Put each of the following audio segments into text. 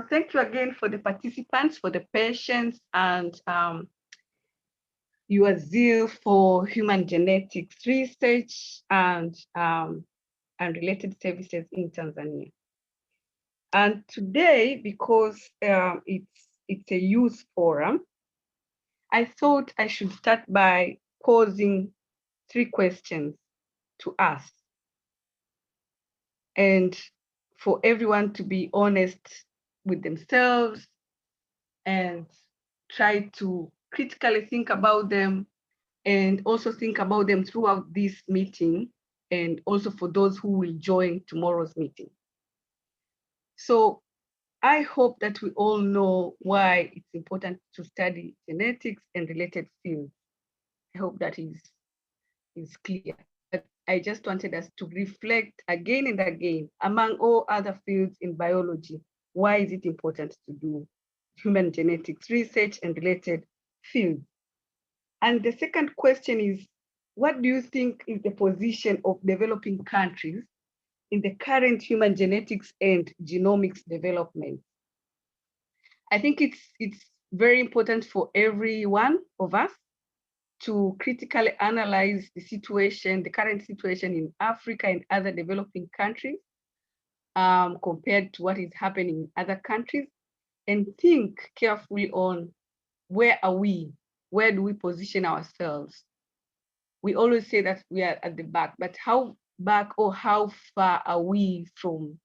thank you again for the participants, for the patience and your zeal for human genetics research and related services in Tanzania. And today, because it's a youth forum, I thought I should start by posing 3 questions to us, and for everyone to be honest with themselves and try to critically think about them, and also think about them throughout this meeting, and also for those who will join tomorrow's meeting. So I hope that we all know why it's important to study genetics and related fields. I hope that is clear. But I just wanted us to reflect again and again, among all other fields in biology, why is it important to do human genetics research and related fields? And the second question is, what do you think is the position of developing countries in the current human genetics and genomics development? I think it's very important for every one of us to critically analyze the situation, the current situation in Africa and other developing countries, compared to what is happening in other countries, and think carefully on where are we? Where do we position ourselves? We always say that we are at the back, but how back or how far are we from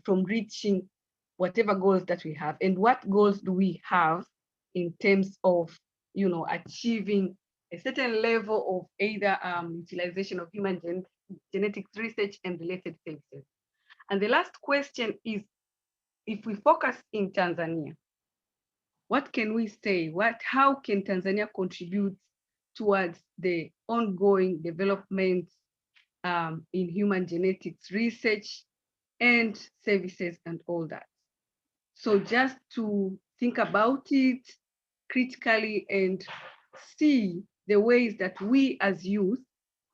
reaching whatever goals that we have? And what goals do we have in terms of, achieving a certain level of either utilization of human genetics research and related services? And the last question is, if we focus in Tanzania, what can we say? How can Tanzania contribute towards the ongoing development in human genetics research and services and all that? So just to think about it critically and see the ways that we as youth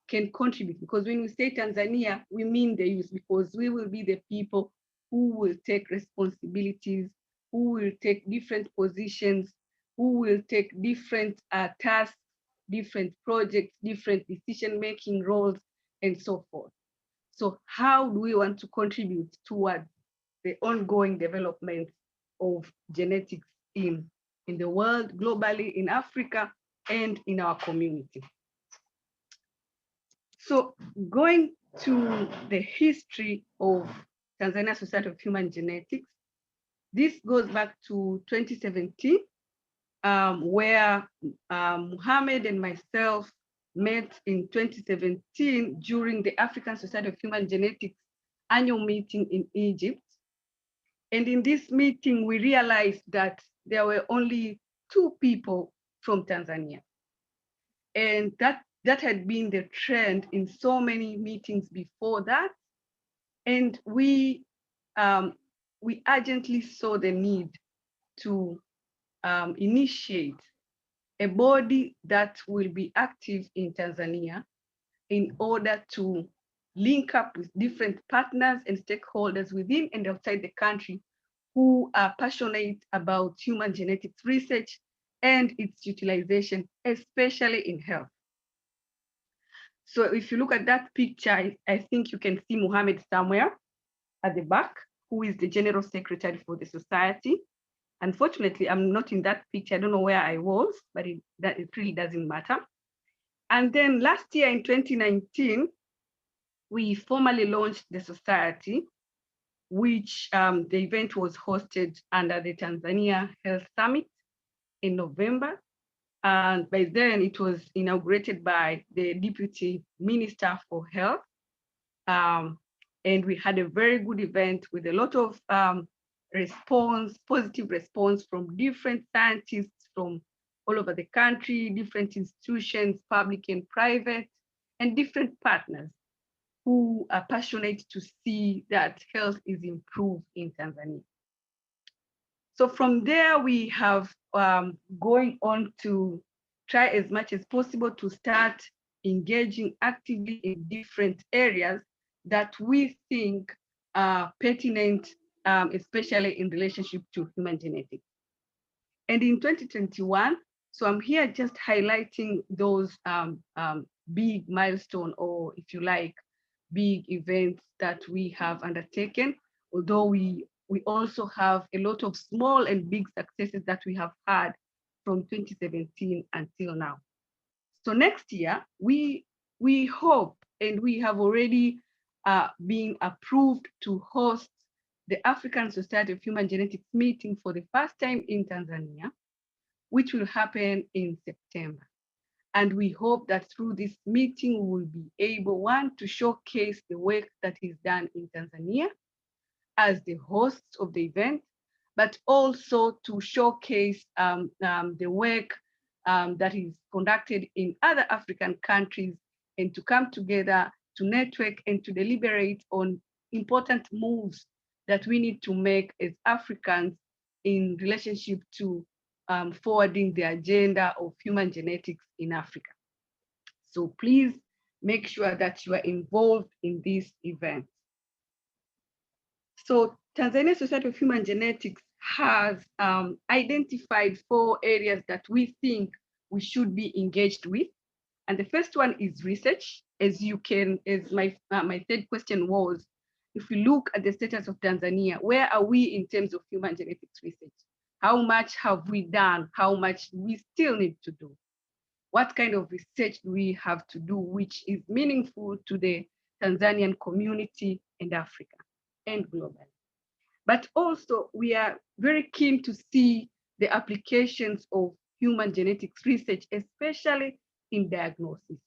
can contribute. Because when we say Tanzania, we mean the youth, because we will be the people who will take responsibilities, who will take different positions, who will take different tasks, different projects, different decision-making roles, and so forth. So how do we want to contribute towards the ongoing development of genetics in the world, globally, in Africa, and in our community? So going to the history of Tanzania Society of Human Genetics, this goes back to 2017, where Mohammed and myself met in 2017 during the African Society of Human Genetics annual meeting in Egypt. And in this meeting, we realized that there were only 2 people from Tanzania. And that had been the trend in so many meetings before that. And we urgently saw the need to initiate a body that will be active in Tanzania in order to link up with different partners and stakeholders within and outside the country who are passionate about human genetics research and its utilization, especially in health. So if you look at that picture, I think you can see Mohammed somewhere at the back, who is the General Secretary for the society. Unfortunately, I'm not in that picture. I don't know where I was, but it really doesn't matter. And then last year in 2019, we formally launched the society, which the event was hosted under the Tanzania Health Summit in November. And by then it was inaugurated by the Deputy Minister for Health. And we had a very good event with a lot of positive response from different scientists from all over the country, different institutions, public and private, and different partners who are passionate to see that health is improved in Tanzania. So from there, we have going on to try as much as possible to start engaging actively in different areas that we think are pertinent especially in relationship to human genetics. And in 2021, so I'm here just highlighting those big milestone, or if you like, big events that we have undertaken, although we also have a lot of small and big successes that we have had from 2017 until now. So next year, we hope, and we have already been approved to host the African Society of Human Genetics meeting for the first time in Tanzania, which will happen in September. And we hope that through this meeting, we will be able, one, to showcase the work that is done in Tanzania as the hosts of the event, but also to showcase the work that is conducted in other African countries, and to come together to network and to deliberate on important moves that we need to make as Africans in relationship to forwarding the agenda of human genetics in Africa. So please make sure that you are involved in this event. So Tanzania Society of Human Genetics has identified 4 areas that we think we should be engaged with. And the first one is research. As my third question was, if we look at the status of Tanzania, where are we in terms of human genetics research? How much have we done? How much do we still need to do? What kind of research do we have to do, which is meaningful to the Tanzanian community and Africa and globally? But also, we are very keen to see the applications of human genetics research, especially in diagnosis.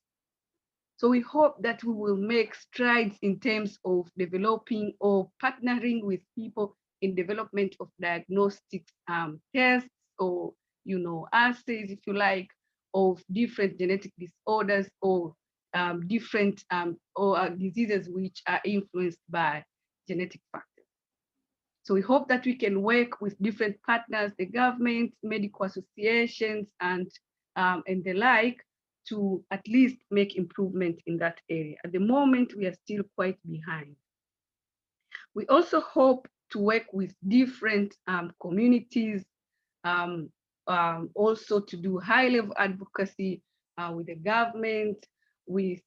So we hope that we will make strides in terms of developing or partnering with people in development of diagnostic tests, or assays, if you like, of different genetic disorders, or different diseases which are influenced by genetic factors. So we hope that we can work with different partners, the government, medical associations, and the like, to at least make improvement in that area. At the moment, we are still quite behind. We also hope to work with different communities, also to do high-level advocacy with the government, with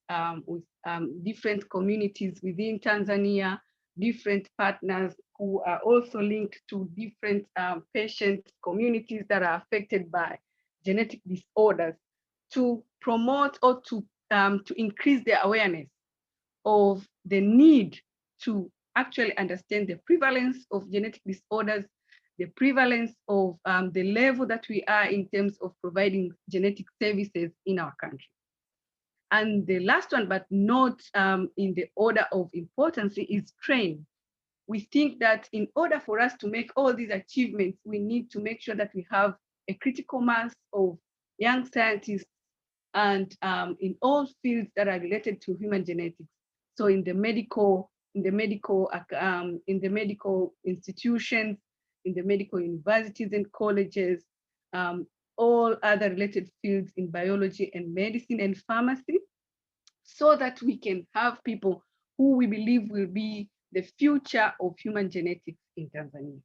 different communities within Tanzania, different partners who are also linked to different patient communities that are affected by genetic disorders, to promote or to increase their awareness of the need to actually understand the prevalence of genetic disorders, the prevalence of the level that we are in terms of providing genetic services in our country. And the last one, but not in the order of importance, is training. We think that in order for us to make all these achievements, we need to make sure that we have a critical mass of young scientists, and in all fields that are related to human genetics. So in the medical institutions, in the medical universities and colleges, all other related fields in biology and medicine and pharmacy, so that we can have people who we believe will be the future of human genetics in Tanzania.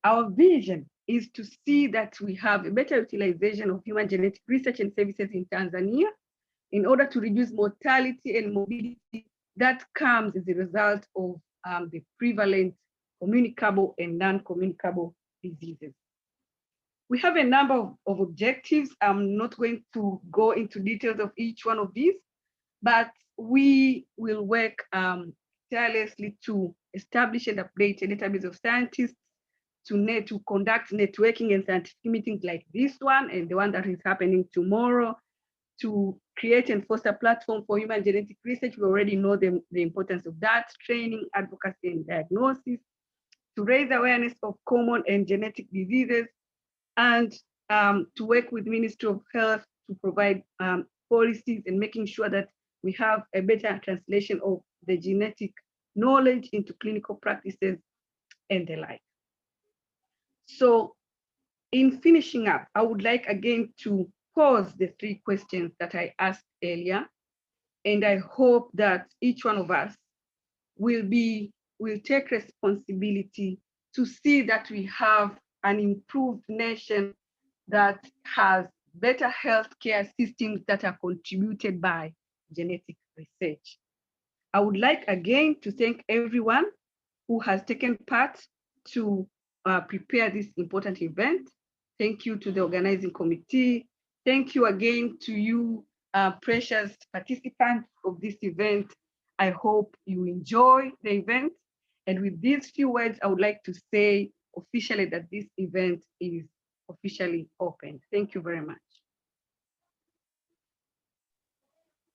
Our vision is to see that we have a better utilization of human genetic research and services in Tanzania in order to reduce mortality and morbidity that comes as a result of the prevalent communicable and non-communicable diseases. We have a number of objectives. I'm not going to go into details of each one of these, but we will work tirelessly to establish and update a database of scientists, to conduct networking and scientific meetings like this one and the one that is happening tomorrow, to create and foster a platform for human genetic research. We already know the importance of that, training, advocacy, and diagnosis, to raise awareness of common and genetic diseases, and to work with Ministry of Health to provide policies and making sure that we have a better translation of the genetic knowledge into clinical practices and the like. So in finishing up, I would like again to pose the 3 questions that I asked earlier, and I hope that each one of us will be will take responsibility to see that we have an improved nation that has better healthcare systems that are contributed by genetic research. I would like again to thank everyone who has taken part to prepare this important event. Thank you to the organizing committee. Thank you again to you, precious participants of this event. I hope you enjoy the event. And with these few words, I would like to say officially that this event is officially open. Thank you very much.